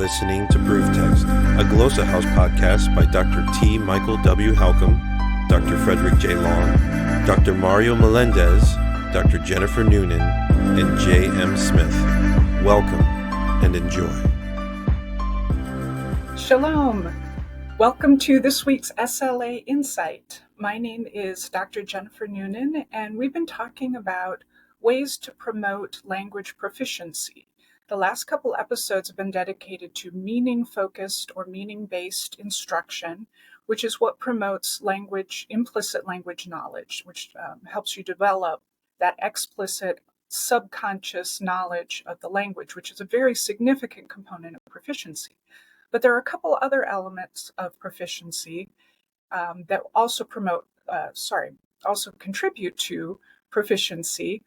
listening to Proof Text, a Glossa House podcast by Dr. T. Michael W. Halcomb, Dr. Frederick J. Long, Dr. Mario Melendez, Dr. Jennifer Noonan, and J. M. Smith. Welcome and enjoy. Shalom. Welcome to this week's SLA Insight. My name is Dr. Jennifer Noonan, and we've been talking about ways to promote language proficiency. The last couple episodes have been dedicated to meaning-focused or meaning-based instruction, which is what promotes implicit language knowledge, which helps you develop that explicit subconscious knowledge of the language, which is a very significant component of proficiency. But there are a couple other elements of proficiency that also contribute to proficiency.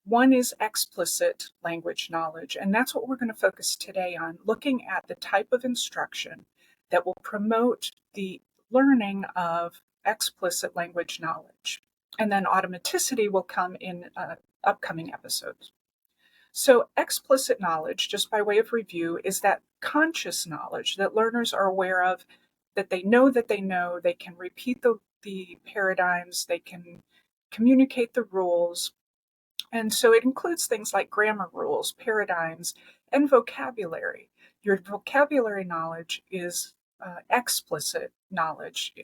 One is explicit language knowledge, and that's what we're going to focus today on, looking at the type of instruction that will promote the learning of explicit language knowledge. And then automaticity will come in upcoming episodes. So explicit knowledge, just by way of review, is that conscious knowledge that learners are aware of, that they know, they can repeat the paradigms, they can communicate the rules. And so it includes things like grammar rules, paradigms, and vocabulary. Your vocabulary knowledge is explicit knowledge.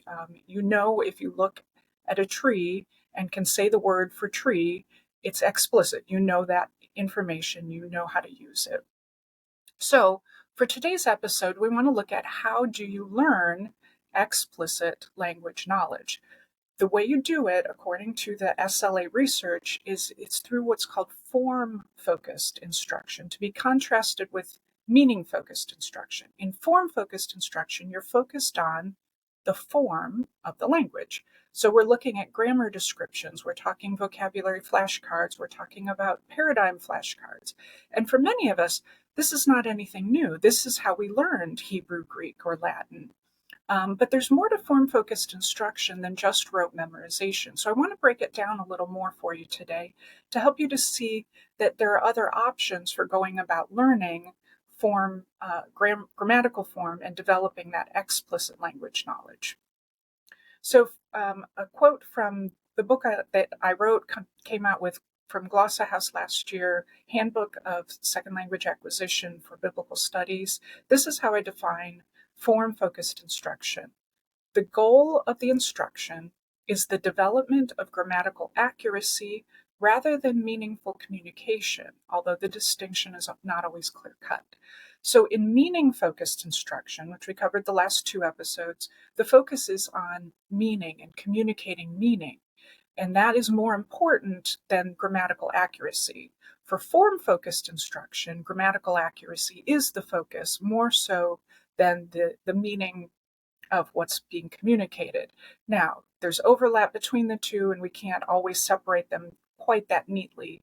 You know, if you look at a tree and can say the word for tree, it's explicit. You know that information, you know how to use it. So for today's episode, we want to look at how do you learn explicit language knowledge. The way you do it, according to the SLA research, is it's through what's called form-focused instruction, to be contrasted with meaning-focused instruction. In form-focused instruction, you're focused on the form of the language. So we're looking at grammar descriptions, we're talking vocabulary flashcards, we're talking about paradigm flashcards. And for many of us, this is not anything new. This is how we learned Hebrew, Greek, or Latin. But there's more to form-focused instruction than just rote memorization. So I want to break it down a little more for you today to help you to see that there are other options for going about learning form, grammatical form, and developing that explicit language knowledge. So a quote from the book that I wrote came out with from Glossa House last year, Handbook of Second Language Acquisition for Biblical Studies. This is how I define form-focused instruction. The goal of the instruction is the development of grammatical accuracy rather than meaningful communication, although the distinction is not always clear-cut. So in meaning-focused instruction, which we covered the last two episodes, the focus is on meaning and communicating meaning, and that is more important than grammatical accuracy. For form-focused instruction, grammatical accuracy is the focus, more so than the meaning of what's being communicated. Now, there's overlap between the two, and we can't always separate them quite that neatly,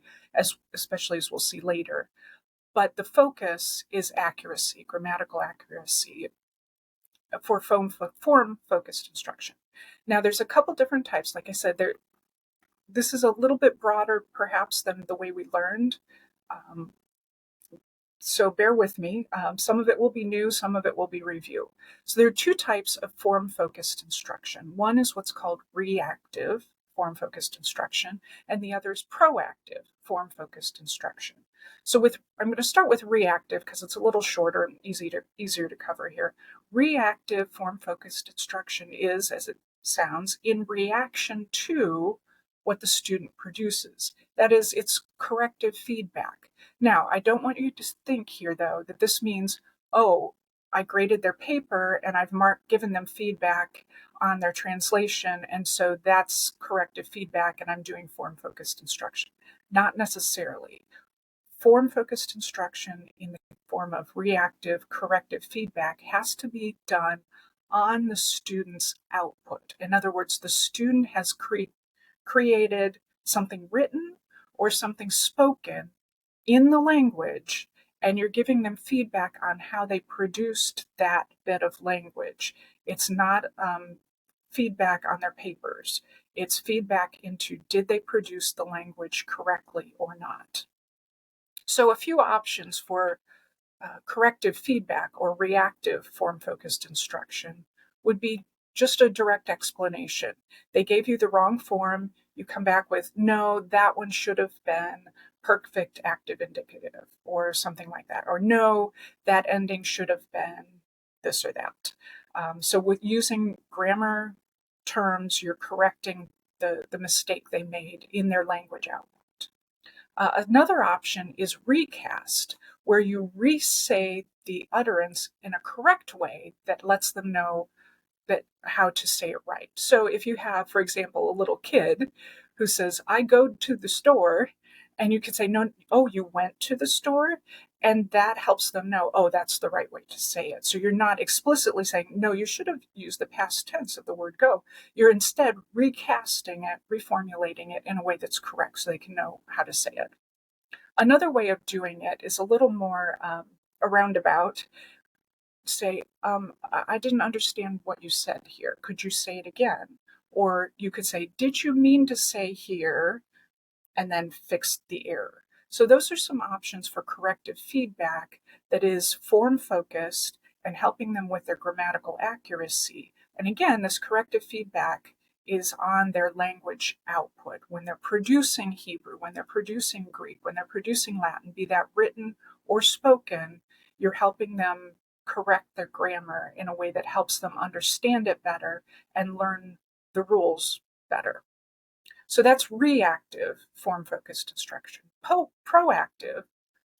especially as we'll see later. But the focus is accuracy, grammatical accuracy, for form-focused instruction. Now, there's a couple different types. Like I said, this is a little bit broader, perhaps, than the way we learned. So bear with me. Some of it will be new, some of it will be review. So there are two types of form-focused instruction. One is what's called reactive form-focused instruction, and the other is proactive form-focused instruction. So I'm going to start with reactive because it's a little shorter and easier to cover here. Reactive form-focused instruction is, as it sounds, in reaction to what the student produces. That is, it's corrective feedback. Now, I don't want you to think here, though, that this means, oh, I graded their paper and I've given them feedback on their translation, and so that's corrective feedback and I'm doing form-focused instruction. Not necessarily. Form-focused instruction in the form of reactive corrective feedback has to be done on the student's output. In other words, the student has created something written or something spoken in the language, and you're giving them feedback on how they produced that bit of language. It's not feedback on their papers. It's feedback into, did they produce the language correctly or not? So a few options for corrective feedback or reactive form-focused instruction would be just a direct explanation. They gave you the wrong form. You come back with, no, that one should have been perfect active indicative or something like that. Or no, that ending should have been this or that. So with using grammar terms, you're correcting the mistake they made in their language output. Another option is recast, where you re-say the utterance in a correct way that lets them know that how to say it right. So if you have, for example, a little kid who says, I go to the store, and you could say, no, oh, you went to the store? And that helps them know, oh, that's the right way to say it. So you're not explicitly saying, no, you should have used the past tense of the word go. You're instead recasting it, reformulating it in a way that's correct so they can know how to say it. Another way of doing it is a little more a roundabout. Say, I didn't understand what you said here. Could you say it again? Or you could say, did you mean to say here? And then fix the error. So those are some options for corrective feedback that is form-focused and helping them with their grammatical accuracy. And again, this corrective feedback is on their language output. When they're producing Hebrew, when they're producing Greek, when they're producing Latin, be that written or spoken, you're helping them correct their grammar in a way that helps them understand it better and learn the rules better. So that's reactive form-focused instruction. Proactive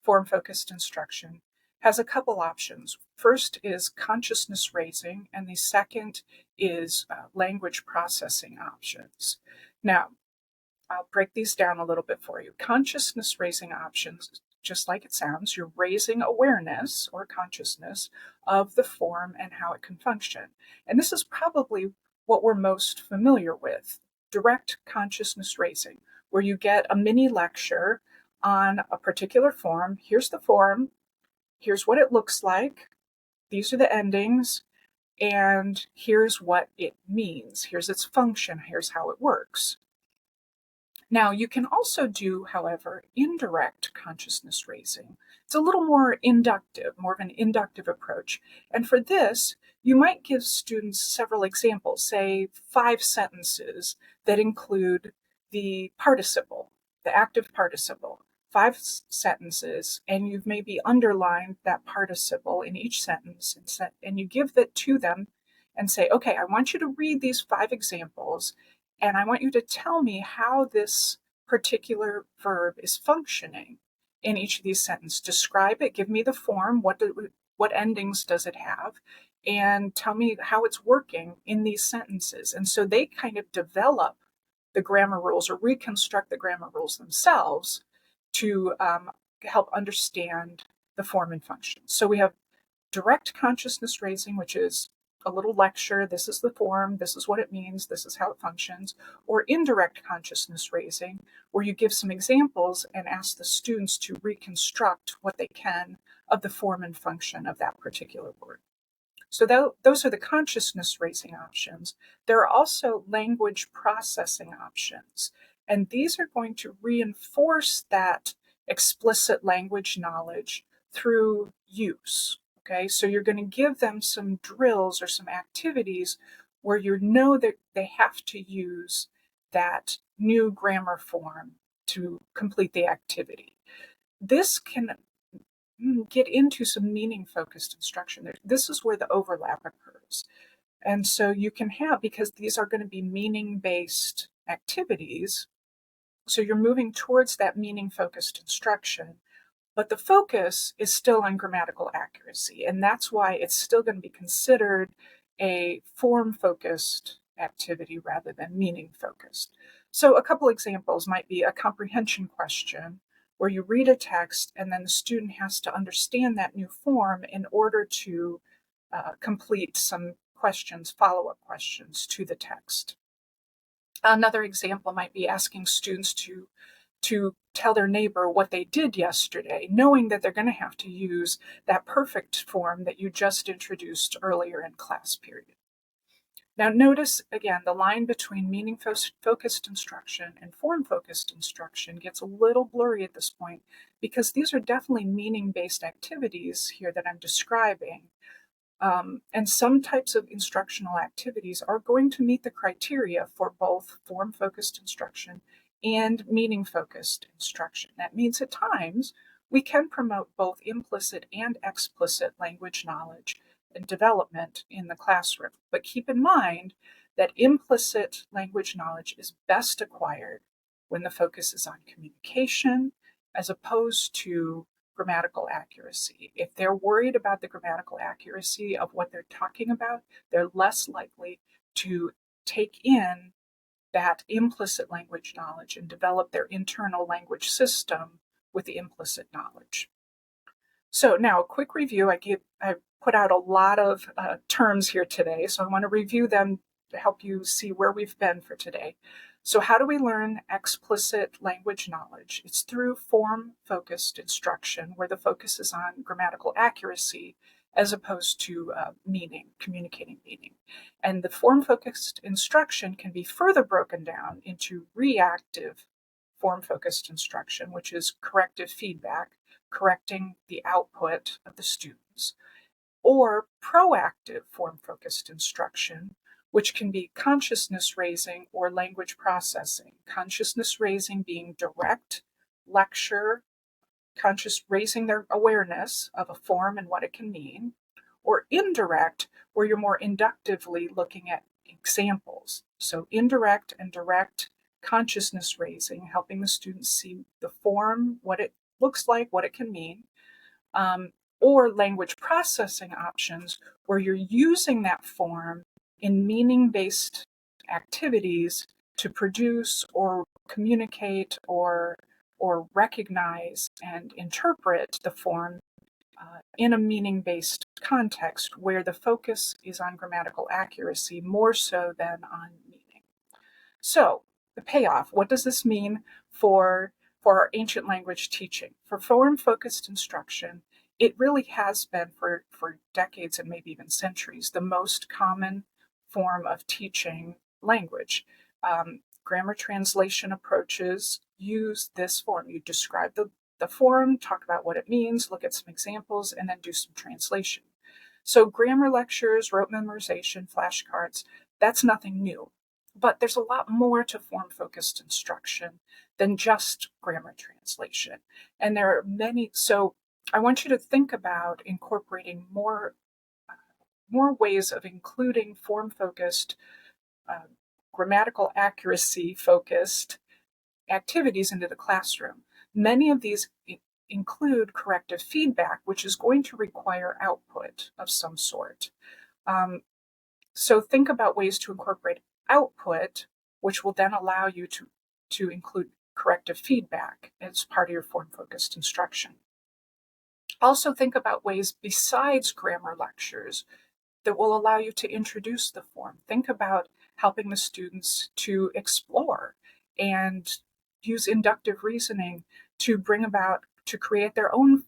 form-focused instruction has a couple options. First is consciousness raising, and the second is language processing options. Now, I'll break these down a little bit for you. Consciousness raising options, just like it sounds, you're raising awareness or consciousness of the form and how it can function. And this is probably what we're most familiar with. Direct consciousness raising, where you get a mini lecture on a particular form. Here's the form, here's what it looks like, these are the endings, and here's what it means. Here's its function, here's how it works. Now, you can also do, however, indirect consciousness raising. It's a little more inductive, more of an inductive approach. And for this, you might give students several examples, say 5 sentences that include the participle, the active participle. 5 sentences, and you've maybe underlined that participle in each sentence, and you give that to them and say, okay, I want you to read these 5 examples, and I want you to tell me how this particular verb is functioning in each of these sentences. Describe it, give me the form, what endings does it have, and tell me how it's working in these sentences. And so they kind of develop the grammar rules or reconstruct the grammar rules themselves to help understand the form and function. So we have direct consciousness raising, which is a little lecture, this is the form, this is what it means, this is how it functions, or indirect consciousness raising, where you give some examples and ask the students to reconstruct what they can of the form and function of that particular word. So those are the consciousness raising options. There are also language processing options, and these are going to reinforce that explicit language knowledge through use. Okay, so you're going to give them some drills or some activities where you know that they have to use that new grammar form to complete the activity. This can get into some meaning-focused instruction. This is where the overlap occurs. And so you can have, because these are going to be meaning-based activities, so you're moving towards that meaning-focused instruction, but the focus is still on grammatical accuracy, and that's why it's still going to be considered a form-focused activity rather than meaning-focused. So a couple examples might be a comprehension question, where you read a text and then the student has to understand that new form in order to complete some questions, follow-up questions to the text. Another example might be asking students to tell their neighbor what they did yesterday, knowing that they're going to have to use that perfect form that you just introduced earlier in class period. Now notice, again, the line between meaning-focused instruction and form-focused instruction gets a little blurry at this point because these are definitely meaning-based activities here that I'm describing. And some types of instructional activities are going to meet the criteria for both form-focused instruction and meaning-focused instruction. That means at times we can promote both implicit and explicit language knowledge and development in the classroom. But keep in mind that implicit language knowledge is best acquired when the focus is on communication as opposed to grammatical accuracy. If they're worried about the grammatical accuracy of what they're talking about, they're less likely to take in that implicit language knowledge and develop their internal language system with the implicit knowledge. So now a quick review. I put out a lot of terms here today, so I want to review them to help you see where we've been for today. So how do we learn explicit language knowledge? It's through form-focused instruction, where the focus is on grammatical accuracy as opposed to meaning, communicating meaning. And the form-focused instruction can be further broken down into reactive form-focused instruction, which is corrective feedback, correcting the output of the students, or proactive form-focused instruction, which can be consciousness raising or language processing. Consciousness raising being direct lecture, raising their awareness of a form and what it can mean, or indirect, where you're more inductively looking at examples. So indirect and direct consciousness raising, helping the students see the form, what it looks like, what it can mean, or language processing options, where you're using that form in meaning-based activities to produce or communicate or recognize and interpret the form in a meaning-based context where the focus is on grammatical accuracy more so than on meaning. So the payoff, what does this mean for our ancient language teaching? For form-focused instruction, it really has been for decades and maybe even centuries the most common form of teaching language. Grammar translation approaches use this form. You describe the form, talk about what it means, look at some examples, and then do some translation. So grammar lectures, rote memorization, flashcards, that's nothing new. But there's a lot more to form-focused instruction than just grammar translation. And there are many, so I want you to think about incorporating more ways of including form-focused, grammatical accuracy-focused activities into the classroom. Many of these include corrective feedback, which is going to require output of some sort. So think about ways to incorporate output, which will then allow you to include corrective feedback as part of your form-focused instruction. Also think about ways besides grammar lectures that will allow you to introduce the form. Think about helping the students to explore and use inductive reasoning to create their own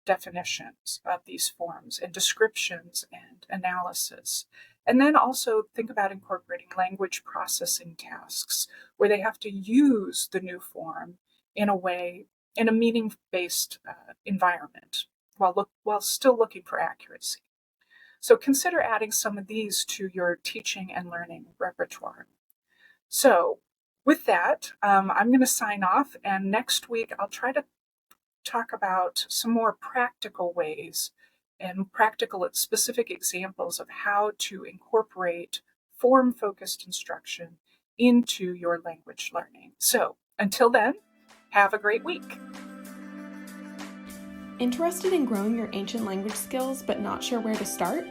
definitions of these forms and descriptions and analysis. And then also think about incorporating language processing tasks where they have to use the new form in a meaning-based environment while still looking for accuracy. So consider adding some of these to your teaching and learning repertoire. So with that, I'm going to sign off, and next week I'll try to talk about some more practical ways and practical specific examples of how to incorporate form-focused instruction into your language learning. So until then, have a great week. Interested in growing your ancient language skills but not sure where to start?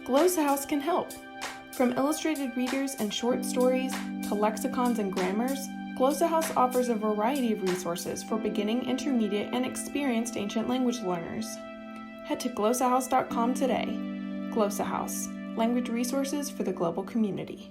Glossa House can help. From illustrated readers and short stories to lexicons and grammars, Glossa House offers a variety of resources for beginning, intermediate, and experienced ancient language learners. Head to glossahouse.com today. Glossa House, language resources for the global community.